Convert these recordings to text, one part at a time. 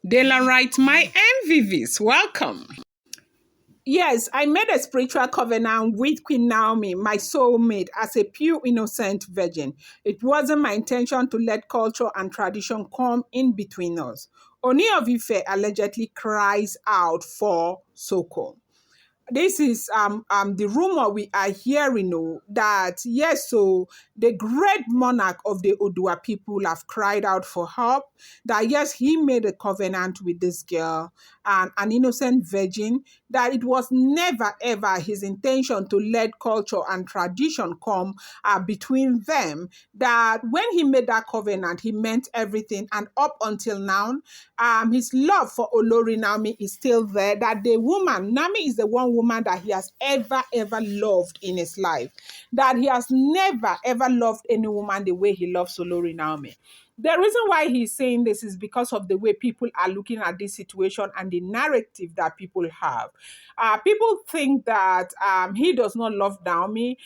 Daylight, my MVVs, welcome. Yes, I made a spiritual covenant with Queen Naomi, my soulmate, as a pure innocent virgin. It wasn't my intention to let culture and tradition come in between us. Ooni of Ife allegedly cries out for Succour. This is the rumor we are hearing, that yes, so the great monarch of the Odua people have cried out for help, that yes, he made a covenant with this girl, and an innocent virgin, that it was never ever his intention to let culture and tradition come between them, that when he made that covenant, he meant everything, and up until now, his love for Olori Naomi is still there, that the woman, Naomi is the one woman that he has ever loved in his life, that he has never ever loved any woman the way he loves Olori Naomi. The reason why he's saying this is because of the way people are looking at this situation and the narrative that people have. People think that he does not love Naomi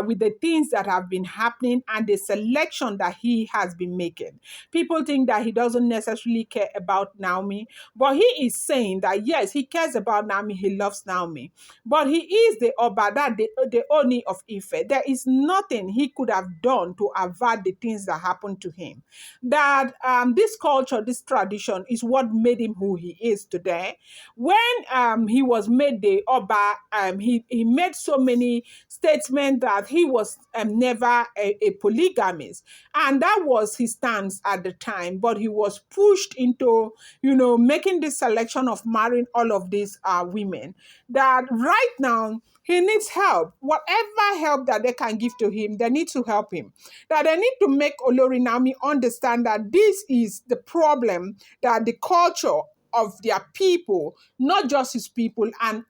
with the things that have been happening and the selection that he has been making. People think that he doesn't necessarily care about Naomi, but he is saying that yes, he cares about Naomi, he loves Naomi, but he is the Oba, that the Ooni of Ife. There is nothing he could have done to avert the things that happened to him. That this culture, this tradition is what made him who he is today. When he was made the Oba, he made so many statements that he was never a polygamist. And that was his stance at the time. But he was pushed into, making this selection of marrying all of these women. That right now, he needs help. Whatever help that they can give to him, they need to help him. That they need to make Olori Naomi understand that this is the problem, that the culture of their people, not just his people, and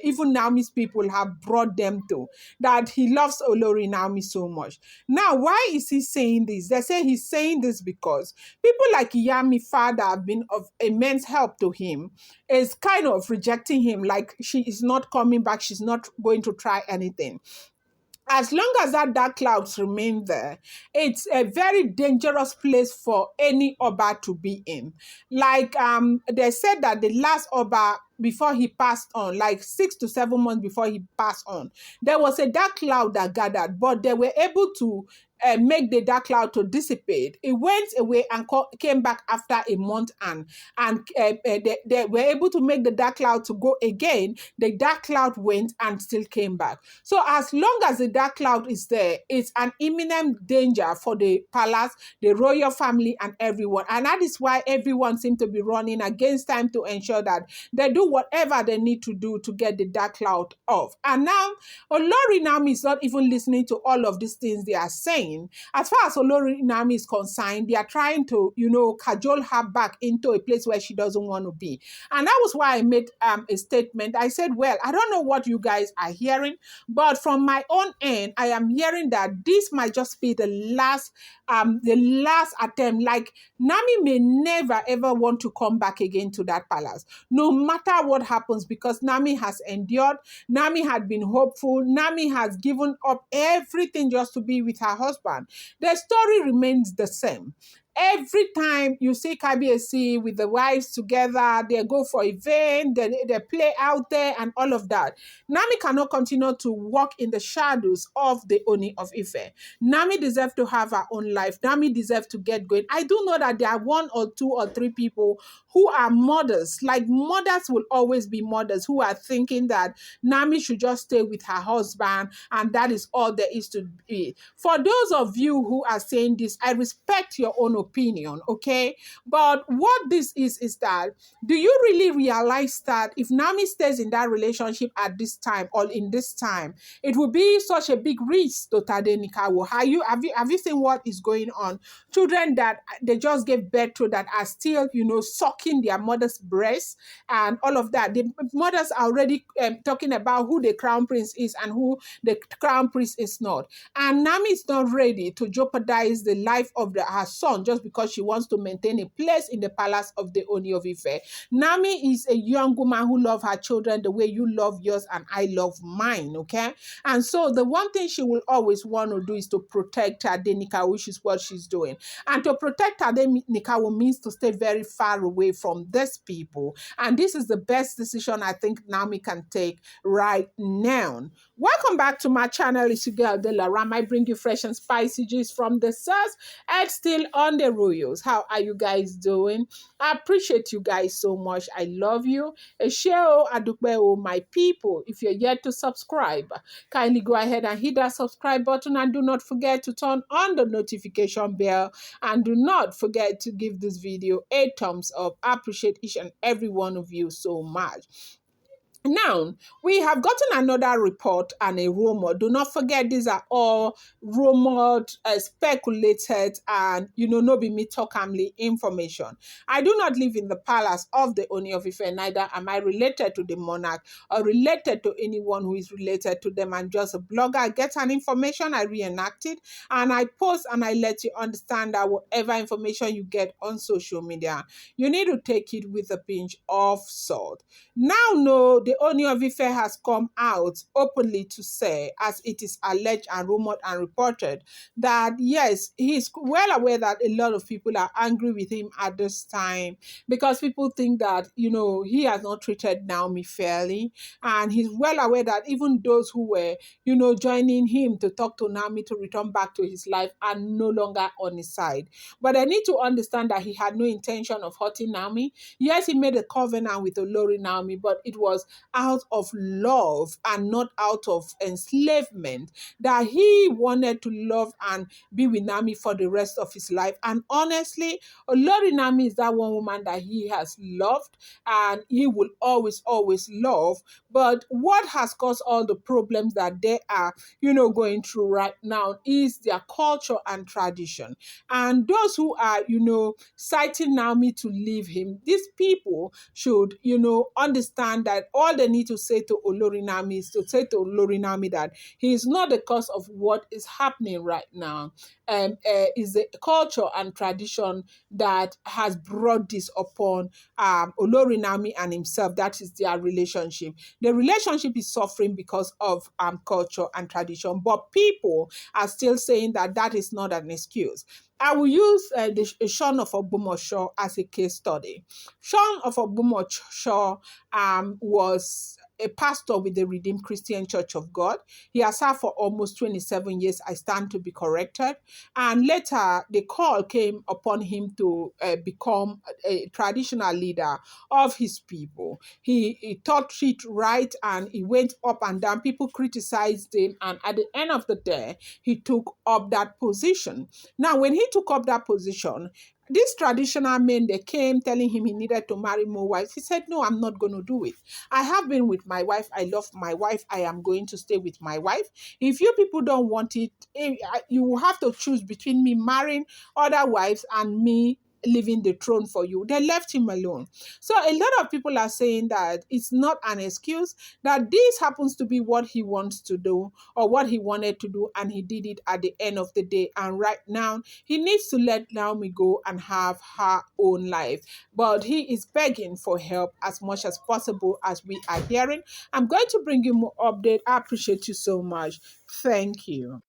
even Naomi's people have brought them to, that he loves Olori Naomi so much. Now, why is he saying this? They say he's saying this because people like Yami father have been of immense help to him, is kind of rejecting him, like she is not coming back, she's not going to try anything. As long as that dark clouds remain there, it's a very dangerous place for any Oba to be in. Like they said that the last Oba, before he passed on, like 6 to 7 months before he passed on, there was a dark cloud that gathered, but they were able to make the dark cloud to dissipate. It went away and came back after a month, and they were able to make the dark cloud to go again. The dark cloud went and still came back. So as long as the dark cloud is there, it's an imminent danger for the palace, the royal family, and everyone. And that is why everyone seems to be running against time to ensure that they do whatever they need to do to get the dark cloud off. And now, Olori Naomi is not even listening to all of these things they are saying. As far as Olori Naomi is concerned, they are trying to, cajole her back into a place where she doesn't want to be. And that was why I made a statement. I said, well, I don't know what you guys are hearing, but from my own end, I am hearing that this might just be the last attempt. Like, Naomi may never ever want to come back again to that palace, no matter what happens, because Naomi has endured. Naomi had been hopeful. Naomi has given up everything just to be with her husband. The story remains the same. Every time you see KBSC with the wives together, they go for event, they play out there and all of that. Naomi cannot continue to walk in the shadows of the Ooni of Ife. Naomi deserves to have her own life. Naomi deserves to get going. I do know that there are 1 or 2 or 3 people who are mothers. Like, mothers will always be mothers, who are thinking that Naomi should just stay with her husband and that is all there is to be. For those of you who are saying this, I respect your own opinion, okay? But what this is that, do you really realize that if Naomi stays in that relationship at this time or in this time, it will be such a big risk to Tadenikawo? Have you seen what is going on? Children that they just gave birth to that are still, sucking their mother's breast and all of that. The mothers are already talking about who the crown prince is and who the crown prince is not. And Naomi is not ready to jeopardize the life of her son just because she wants to maintain a place in the palace of the Ooni of Ife. Naomi is a young woman who loves her children the way you love yours and I love mine, okay? And so the one thing she will always want to do is to protect her Denika, which is what she's doing. And to protect her Denika means to stay very far away from these people. And this is the best decision I think Naomi can take right now. Welcome back to my channel. It's your girl Delaram. I bring you fresh and spicy gist from the source and still on the royals. How are you guys doing? I appreciate you guys so much. I love you. Esheo adukbeo, my people. If you're yet to subscribe, kindly go ahead and hit that subscribe button and do not forget to turn on the notification bell and do not forget to give this video a thumbs up. I appreciate each and every one of you so much. Now, we have gotten another report and a rumor. Do not forget, these are all rumored, speculated, and, no be me talk amly information. I do not live in the palace of the Ooni of Ife, neither am I related to the monarch or related to anyone who is related to them. I'm just a blogger. I get an information, I reenact it, and I post and I let you understand that whatever information you get on social media, you need to take it with a pinch of salt. Now, no, the Ooni of Ife has come out openly to say, as it is alleged and rumored and reported, that yes, he is well aware that a lot of people are angry with him at this time because people think that, he has not treated Naomi fairly. And he's well aware that even those who were, joining him to talk to Naomi to return back to his life are no longer on his side. But I need to understand that he had no intention of hurting Naomi. Yes, he made a covenant with Olori Naomi, but it was out of love and not out of enslavement, that he wanted to love and be with Naomi for the rest of his life. And honestly, Olori Naomi is that one woman that he has loved and he will always, always love. But what has caused all the problems that they are, going through right now is their culture and tradition. And those who are, citing Naomi to leave him, these people should, understand that all they need to say to Olori Naomi is to say to Olori Naomi that he is not the cause of what is happening right now. Is the culture and tradition that has brought this upon Olori Naomi and himself. That is their relationship. The relationship is suffering because of culture and tradition, but people are still saying that that is not an excuse. I will use the Sean of Ogbomosho as a case study. Sean of Ogbomosho was a pastor with the Redeemed Christian Church of God. He has served for almost 27 years. I stand to be corrected. And later, the call came upon him to become a traditional leader of his people. He taught it right and he went up and down. People criticized him. And at the end of the day, he took up that position. Now, when he took up that position, these traditional men, they came telling him he needed to marry more wives. He said, no, I'm not going to do it. I have been with my wife. I love my wife. I am going to stay with my wife. If you people don't want it, you will have to choose between me marrying other wives and me leaving the throne for you. They left him alone. So a lot of people are saying that it's not an excuse, that this happens to be what he wants to do or what he wanted to do, and he did it at the end of the day. And right now, he needs to let Naomi go and have her own life. But he is begging for help as much as possible, as we are hearing. I'm going to bring you more update. I appreciate you so much. Thank you.